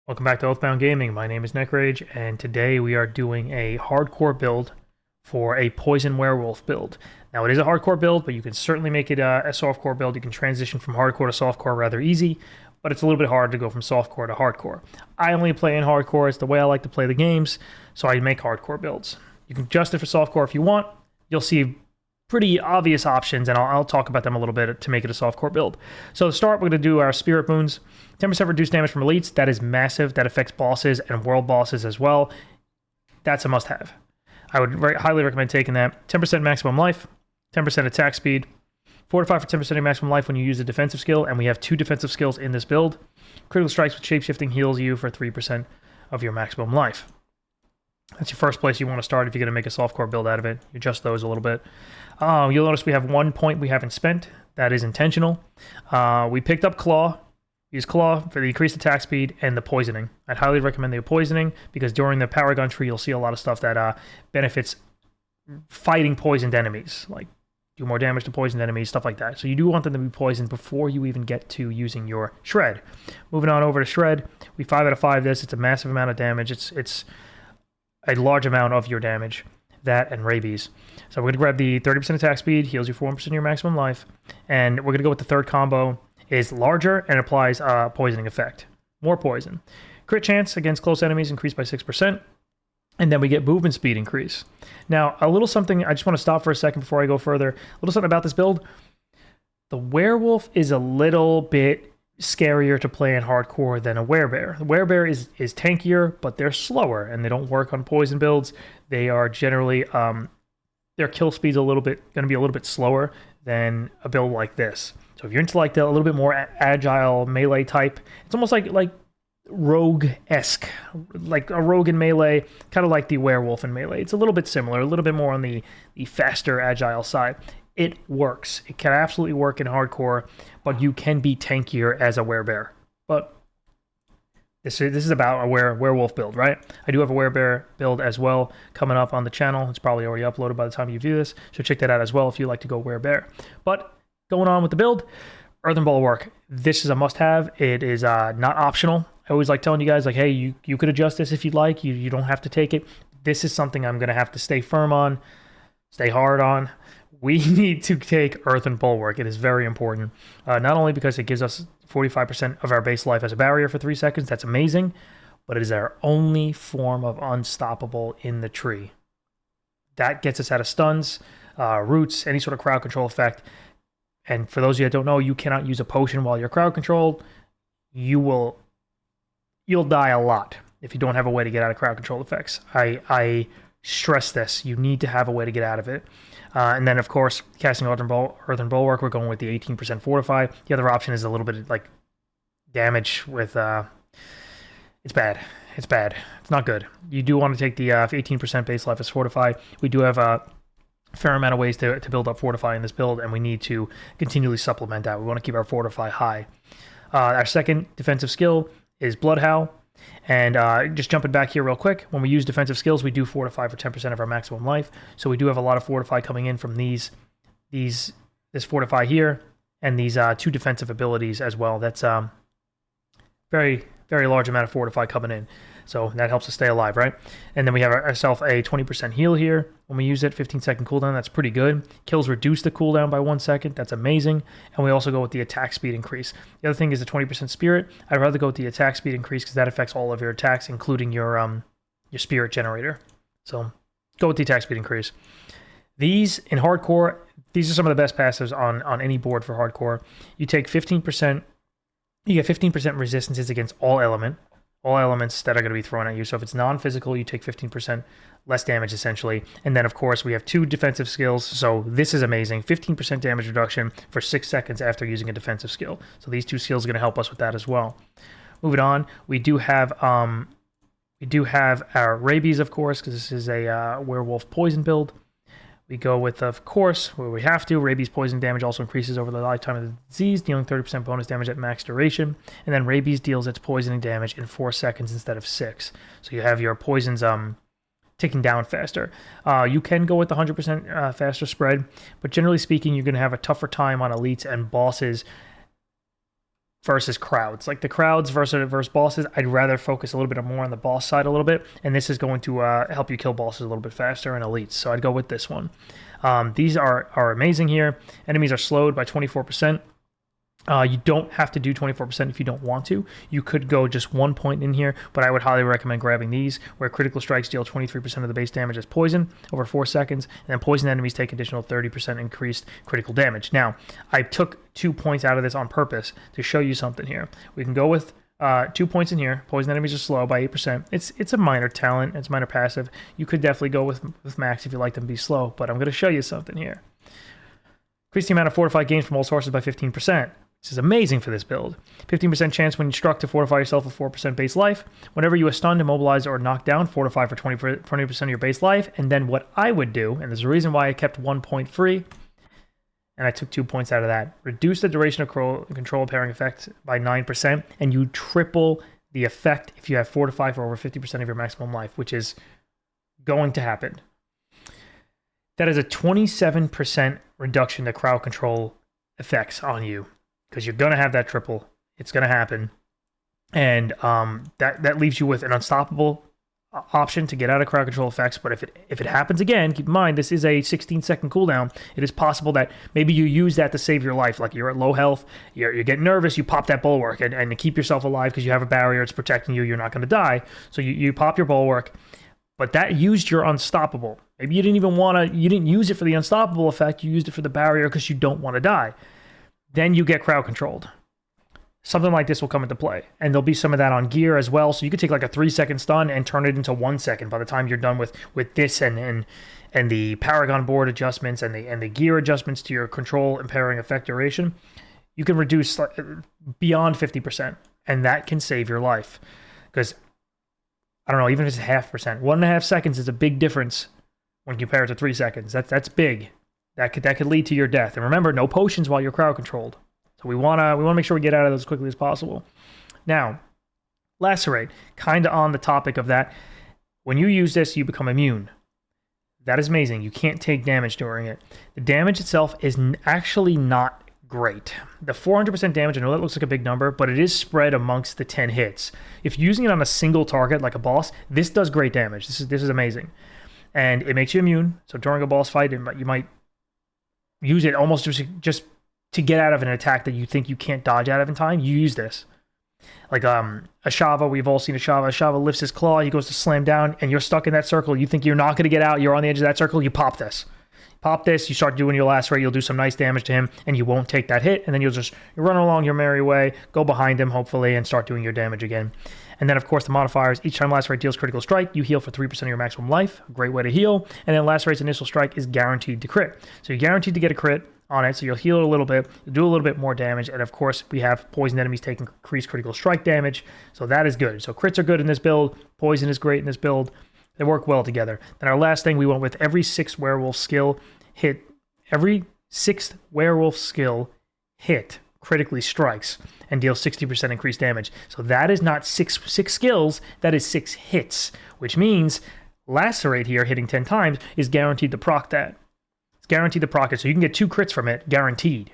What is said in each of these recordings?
Welcome back to Oathbound Gaming. My name is Nekrage, and today we are doing a hardcore build for a poison werewolf build. Now, it is a hardcore build, but you can certainly make it a softcore build. You can transition from hardcore to softcore rather easy, but it's a little bit hard to go from softcore to hardcore. I only play in hardcore. It's the way I like to play the games, so I make hardcore builds. You can adjust it for softcore if you want. You'll see pretty obvious options, and I'll talk about them a little bit to make it a softcore build. So to start, we're going to do our Spirit Boons. 10% reduced damage from elites. That is massive. That affects bosses and world bosses as well. That's a must-have. I would highly recommend taking that. 10% maximum life, 10% attack speed, fortify for 10% of maximum life when you use a defensive skill, and we have 2 defensive skills in this build. Critical strikes with shapeshifting heals you for 3% of your maximum life. That's your first place you want to start if you're going to make a softcore build out of it. You adjust those a little bit. You'll notice we have 1 point we haven't spent. That is intentional. We picked up Claw. Use Claw for the increased attack speed and the poisoning. I'd highly recommend the poisoning because during the Paragon tree, you'll see a lot of stuff that benefits fighting poisoned enemies, like do more damage to poisoned enemies, stuff like that. So you do want them to be poisoned before you even get to using your Shred. Moving on over to Shred, we 5 out of 5 this. It's a massive amount of damage. It's a large amount of your damage. That and rabies. So we're going to grab the 30% attack speed, heals you 4% of your maximum life, and we're going to go with the third combo. Is larger and applies a poisoning effect. More poison. Crit chance against close enemies increased by 6%. And then we get movement speed increase. Now, a little something, I just want to stop for a second before I go further. A little something about this build. The werewolf is a little bit scarier to play in hardcore than a werebear. The werebear is tankier, but they're slower, and they don't work on poison builds. They are generally, their kill speed's going to be a little bit slower than a build like this. So if you're into like the a little bit more agile melee type, it's almost like rogue-esque, like a rogue in melee, kind of like the werewolf in melee. It's a little bit similar, a little bit more on the faster, agile side. It works. It can absolutely work in hardcore, but you can be tankier as a werebear. But this is about a werewolf build, right? I do have a werebear build as well coming up on the channel. It's probably already uploaded by the time you view this, so check that out as well if you like to go werebear. But going on with the build, Earthen Bulwark. This is a must-have. It is not optional. I always like telling you guys, like, hey, you could adjust this if you'd like. You don't have to take it. This is something I'm going to have to stay firm on, stay hard on. We need to take Earthen Bulwark. It is very important. Not only because it gives us 45% of our base life as a barrier for 3 seconds. That's amazing. But it is our only form of unstoppable in the tree. That gets us out of stuns, roots, any sort of crowd control effect. And for those of you that don't know, you cannot use a potion while you're crowd controlled. You'll die a lot if you don't have a way to get out of crowd control effects. I stress this. You need to have a way to get out of it. And then, of course, casting Earthen Bulwark, we're going with the 18% Fortify. The other option is a little bit like damage with... it's bad. It's bad. It's not good. You do want to take the 18% base life as Fortify. We do have a fair amount of ways to build up Fortify in this build, and we need to continually supplement that. We want to keep our Fortify high. Our second defensive skill is Bloodhowl. And just jumping back here real quick, when we use defensive skills, we do Fortify for 10% of our maximum life. So we do have a lot of Fortify coming in from this Fortify here, and these 2 defensive abilities as well. That's very, very large amount of Fortify coming in. So that helps us stay alive, right? And then we have ourselves a 20% heal here. When we use it, 15-second cooldown, that's pretty good. Kills reduce the cooldown by 1 second. That's amazing. And we also go with the attack speed increase. The other thing is the 20% spirit. I'd rather go with the attack speed increase because that affects all of your attacks, including your spirit generator. So go with the attack speed increase. These, in hardcore, these are some of the best passives on any board for hardcore. You take 15%, you get 15% resistances against all elements that are going to be thrown at you. So if it's non-physical, you take 15% less damage, essentially. And then, of course, we have 2 defensive skills. So this is amazing. 15% damage reduction for 6 seconds after using a defensive skill. So these 2 skills are going to help us with that as well. Moving on, we do have our rabies, of course, because this is a werewolf poison build. We go with, of course, where we have to. Rabies poison damage also increases over the lifetime of the disease, dealing 30% bonus damage at max duration. And then rabies deals its poisoning damage in 4 seconds instead of 6. So you have your poisons ticking down faster. You can go with the 100% faster spread, but generally speaking, you're going to have a tougher time on elites and bosses versus crowds. Like the crowds versus bosses, I'd rather focus a little bit more on the boss side a little bit, and this is going to help you kill bosses a little bit faster and elites. So I'd go with this one. These are amazing here. Enemies are slowed by 24%. You don't have to do 24% if you don't want to. You could go just 1 point in here, but I would highly recommend grabbing these, where critical strikes deal 23% of the base damage as poison over 4 seconds, and then poison enemies take additional 30% increased critical damage. Now, I took 2 points out of this on purpose to show you something here. We can go with 2 points in here. Poison enemies are slow by 8%. It's a minor talent. It's minor passive. You could definitely go with max if you like them to be slow, but I'm going to show you something here. Increase the amount of fortified gains from all sources by 15%. This is amazing for this build. 15% chance when you struck to fortify yourself with 4% base life. Whenever you are stunned, immobilized, or knocked down, fortify for 20% of your base life. And then what I would do, and there's a reason why I kept 1 point free, and I took 2 points out of that. Reduce the duration of control pairing effect by 9%, and you triple the effect if you have fortify for over 50% of your maximum life, which is going to happen. That is a 27% reduction to crowd control effects on you, because you're going to have that triple. It's going to happen. And that leaves you with an unstoppable option to get out of crowd control effects. But if it happens again, keep in mind, this is a 16-second cooldown. It is possible that maybe you use that to save your life. Like you're at low health, you're getting nervous, you pop that bulwark and to keep yourself alive because you have a barrier, it's protecting you, you're not going to die. So you pop your bulwark, but that used your unstoppable. Maybe you didn't use it for the unstoppable effect, you used it for the barrier because you don't want to die. Then you get crowd controlled. Something like this will come into play. And there'll be some of that on gear as well. So you could take like a 3-second stun and turn it into 1 second by the time you're done with this and the Paragon board adjustments and the gear adjustments to your control and pairing effect duration. You can reduce beyond 50%. And that can save your life. Because, I don't know, even if it's 0.5%, 1.5 seconds is a big difference when compared to 3 seconds. That's big. That could lead to your death. And remember, no potions while you're crowd controlled. So we wanna make sure we get out of those as quickly as possible. Now, lacerate, kind of on the topic of that. When you use this, you become immune. That is amazing. You can't take damage during it. The damage itself is actually not great. The 400% damage, I know that looks like a big number, but it is spread amongst the 10 hits. If you're using it on a single target like a boss, this does great damage. This is amazing. And it makes you immune. So during a boss fight, you might use it almost just to get out of an attack that you think you can't dodge out of in time. You use this. Like Ashava, we've all seen Ashava. Ashava lifts his claw, he goes to slam down, and you're stuck in that circle. You think you're not going to get out, you're on the edge of that circle, you pop this. Pop this, you start doing your lacerate, you'll do some nice damage to him, and you won't take that hit, and then you'll run along your merry way, go behind him, hopefully, and start doing your damage again. And then, of course, the modifiers. Each time lacerate deals critical strike, you heal for 3% of your maximum life. A great way to heal. And then lacerate's initial strike is guaranteed to crit. So you're guaranteed to get a crit on it, so you'll heal it a little bit, you'll do a little bit more damage, and of course, we have poison enemies taking increased critical strike damage, so that is good. So crits are good in this build, poison is great in this build, they work well together. Then our last thing, we went with every 6th werewolf skill hit critically strikes and deals 60% increased damage. So that is not six skills, that is 6 hits, which means lacerate here hitting 10 times is guaranteed to proc that. It's guaranteed to proc it, so you can get 2 crits from it, guaranteed.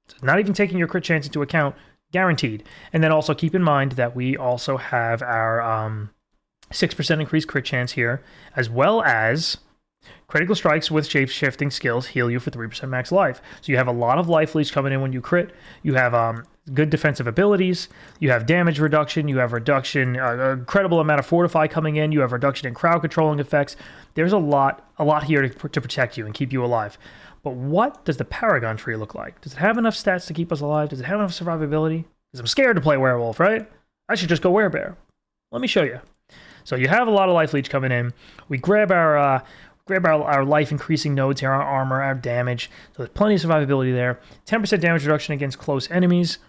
So not even taking your crit chance into account, guaranteed. And then also keep in mind that we also have our 6% increased crit chance here, as well as critical strikes with shape-shifting skills heal you for 3% max life. So you have a lot of life leech coming in when you crit. You have good defensive abilities. You have damage reduction. You have reduction, incredible amount of fortify coming in. You have reduction in crowd controlling effects. There's a lot here to protect you and keep you alive. But what does the Paragon tree look like? Does it have enough stats to keep us alive? Does it have enough survivability? Because I'm scared to play werewolf, right? I should just go werebear. Let me show you. So you have a lot of life leech coming in. We grab our life increasing nodes here, our armor, our damage. So there's plenty of survivability there. 10% damage reduction against close enemies.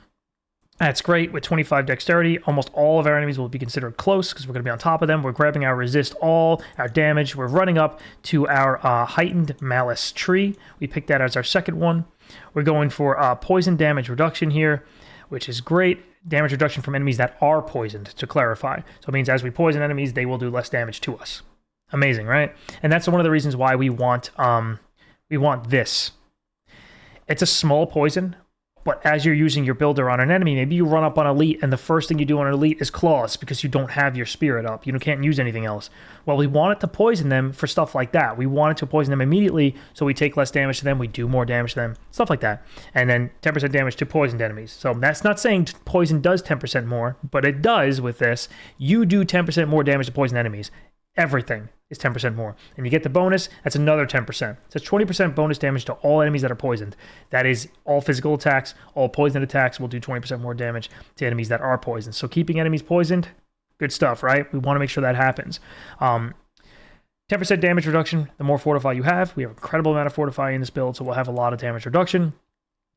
That's great. With 25 dexterity, almost all of our enemies will be considered close because we're going to be on top of them. We're grabbing our resist all, our damage. We're running up to our heightened malice tree. We picked that as our second one. We're going for poison damage reduction here, which is great. Damage reduction from enemies that are poisoned, to clarify. So it means as we poison enemies, they will do less damage to us. Amazing, right? And that's one of the reasons why we want this. It's a small poison, But as you're using your builder on an enemy, maybe you run up on elite and the first thing you do on elite is claws because you don't have your spirit up. You can't use anything else. Well, we want it to poison them for stuff like that. We want it to poison them immediately so we take less damage to them, we do more damage to them, stuff like that. And then 10% damage to poisoned enemies. So that's not saying poison does 10% more, but it does with this. You do 10% more damage to poisoned enemies. Everything is 10% more. And you get the bonus, that's another 10%. So it's 20% bonus damage to all enemies that are poisoned. That is all physical attacks, all poisoned attacks will do 20% more damage to enemies that are poisoned. So keeping enemies poisoned, good stuff, right? We want to make sure that happens. 10% damage reduction, the more fortify you have. We have an incredible amount of fortify in this build, so we'll have a lot of damage reduction.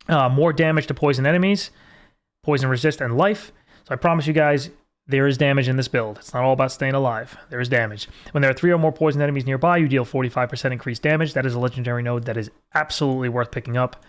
More damage to poison enemies, poison resist, and life. So I promise you guys, there is damage in this build. It's not all about staying alive. There is damage. When there are 3 or more poison enemies nearby, you deal 45% increased damage. That is a legendary node that is absolutely worth picking up.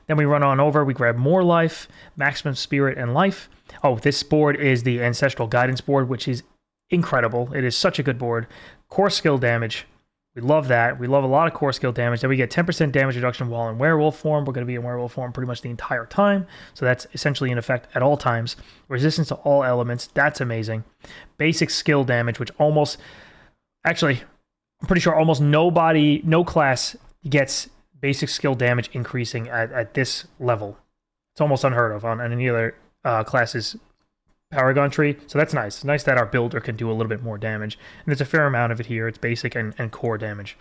Then we run on over. We grab more life, maximum spirit, and life. Oh, this board is the Ancestral Guidance board, which is incredible. It is such a good board. Core skill damage. We love that. We love a lot of core skill damage. Then we get 10% damage reduction while in werewolf form. We're going to be in werewolf form pretty much the entire time. So that's essentially in effect at all times. Resistance to all elements. That's amazing. Basic skill damage, which almost... Actually, I'm pretty sure almost nobody, no class gets basic skill damage increasing at this level. It's almost unheard of on any other classes Paragon tree, so that's nice. It's nice that our builder can do a little bit more damage, and there's a fair amount of it here. It's basic and core damage.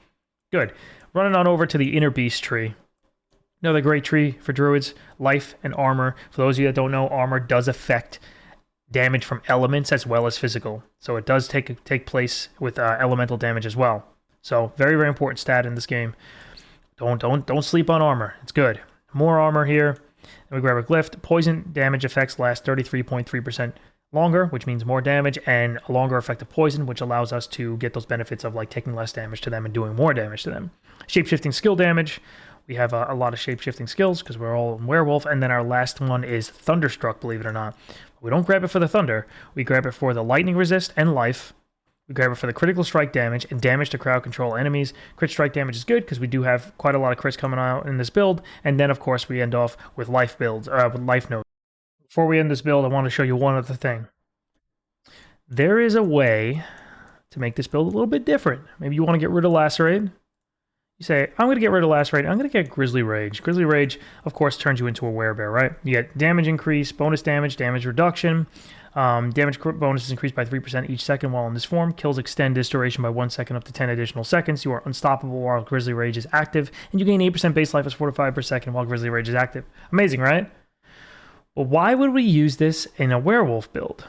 Good. Running on over to the Inner Beast tree. Another great tree for druids. Life and armor. For those of you that don't know, armor does affect damage from elements as well as physical, so it does take place with elemental damage as well. So very, very important stat in this game. Don't sleep on armor. It's good. More armor here. And we grab a glyph. Poison damage effects last 33.3% longer, which means more damage, and a longer effect of poison, which allows us to get those benefits of like taking less damage to them and doing more damage to them. Shapeshifting skill damage. We have a lot of shapeshifting skills because we're all in werewolf. And then our last one is Thunderstruck, believe it or not. We don't grab it for the thunder. We grab it for the lightning resist and life. We grab it for the critical strike damage and damage to crowd control enemies. Crit strike damage is good because we do have quite a lot of crits coming out in this build. And then, of course, we end off with life builds, with life nodes. Before we end this build, I want to show you one other thing. There is a way to make this build a little bit different. Maybe you want to get rid of Lacerate. You say, I'm going to get rid of Lacerate. I'm going to get Grizzly Rage. Grizzly Rage, of course, turns you into a werebear, right? You get damage increase, bonus damage, damage reduction. Damage bonus is increased by 3% each second while in this form. Kills extend this duration by 1 second up to 10 additional seconds. You are unstoppable while Grizzly Rage is active. And you gain 8% base life as 4 to 5 per second while Grizzly Rage is active. Amazing, right? Well, why would we use this in a werewolf build?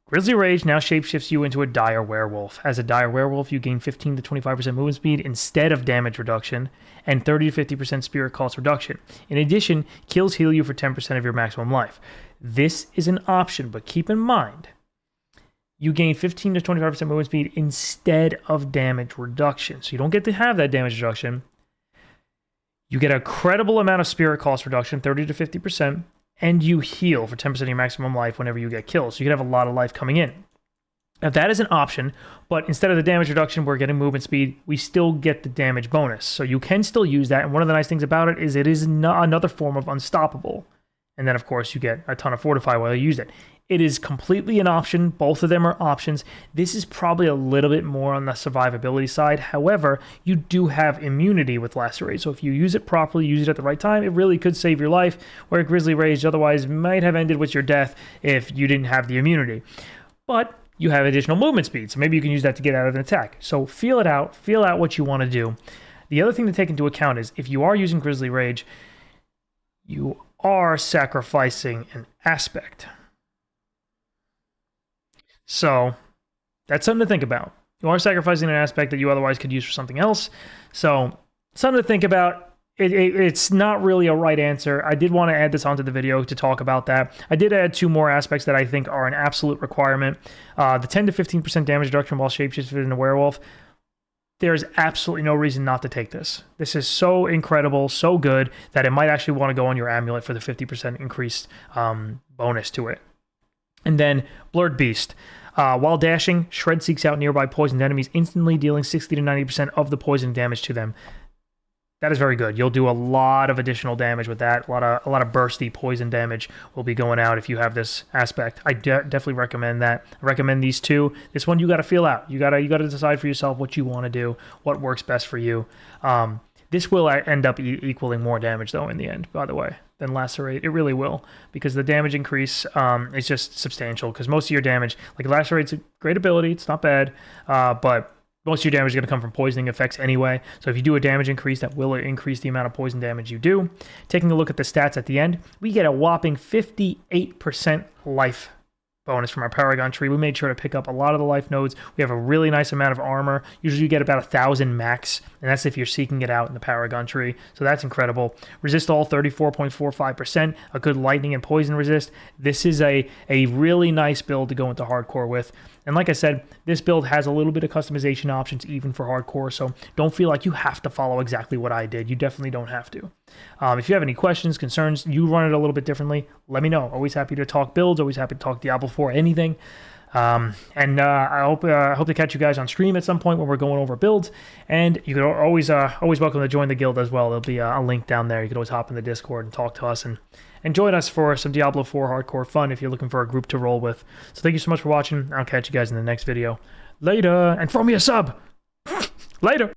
Grizzly Rage now shapeshifts you into a dire werewolf. As a dire werewolf, you gain 15 to 25% movement speed instead of damage reduction, and 30 to 50% spirit cost reduction. In addition, kills heal you for 10% of your maximum life. This is an option, but keep in mind, you gain 15 to 25% movement speed instead of damage reduction. So you don't get to have that damage reduction. You get a credible amount of spirit cost reduction, 30 to 50%. And you heal for 10% of your maximum life whenever you get killed. So you can have a lot of life coming in. Now that is an option, but instead of the damage reduction, we're getting movement speed. We still get the damage bonus. So you can still use that. And one of the nice things about it is another form of unstoppable. And then, of course, you get a ton of fortify while you use it. It is completely an option. Both of them are options. This is probably a little bit more on the survivability side. However, you do have immunity with Lacerate. So if you use it properly, use it at the right time, it really could save your life, where Grizzly Rage otherwise might have ended with your death if you didn't have the immunity. But you have additional movement speed, so maybe you can use that to get out of an attack. So feel it out. Feel out what you want to do. The other thing to take into account is if you are using Grizzly Rage, you are sacrificing an aspect. So that's something to think about. You are sacrificing an aspect that you otherwise could use for something else. So something to think about. It's not really a right answer. I did want to add this onto the video to talk about that. I did add 2 more aspects that I think are an absolute requirement. The 10 to 15% damage reduction while shapeshifted in a werewolf. There's absolutely no reason not to take this. This is so incredible, so good, that it might actually want to go on your amulet for the 50% increased bonus to it. And then Blurred Beast. While dashing, Shred seeks out nearby poisoned enemies, instantly dealing 60 to 90% of the poison damage to them. That is very good. You'll do a lot of additional damage with that. A lot of bursty poison damage will be going out if you have this aspect. I definitely recommend that. I recommend these two. This one you got to feel out. You got to decide for yourself what you want to do, what works best for you. This will end up equaling more damage though in the end, by the way, than Lacerate. It really will, because the damage increase is just substantial. Because most of your damage, like Lacerate's a great ability. It's not bad, but most of your damage is going to come from poisoning effects anyway. So if you do a damage increase, that will increase the amount of poison damage you do. Taking a look at the stats at the end, we get a whopping 58% life bonus from our Paragon tree. We made sure to pick up a lot of the life nodes. We have a really nice amount of armor. Usually you get about 1,000 max, and that's if you're seeking it out in the Paragon tree. So that's incredible. Resist all 34.45%, a good lightning and poison resist. This is a really nice build to go into hardcore with. And like I said, this build has a little bit of customization options even for hardcore, so don't feel like you have to follow exactly what I did. You definitely don't have to. If you have any questions, concerns, you run it a little bit differently, let me know. Always happy to talk builds, always happy to talk Diablo IV, anything. I hope to catch you guys on stream at some point when we're going over builds. And you can always welcome to join the guild as well. There'll be a link down there. You can always hop in the Discord and talk to us and join us for some Diablo IV hardcore fun if you're looking for a group to roll with. So thank you so much for watching. I'll catch you guys in the next video. Later, and throw me a sub. Later.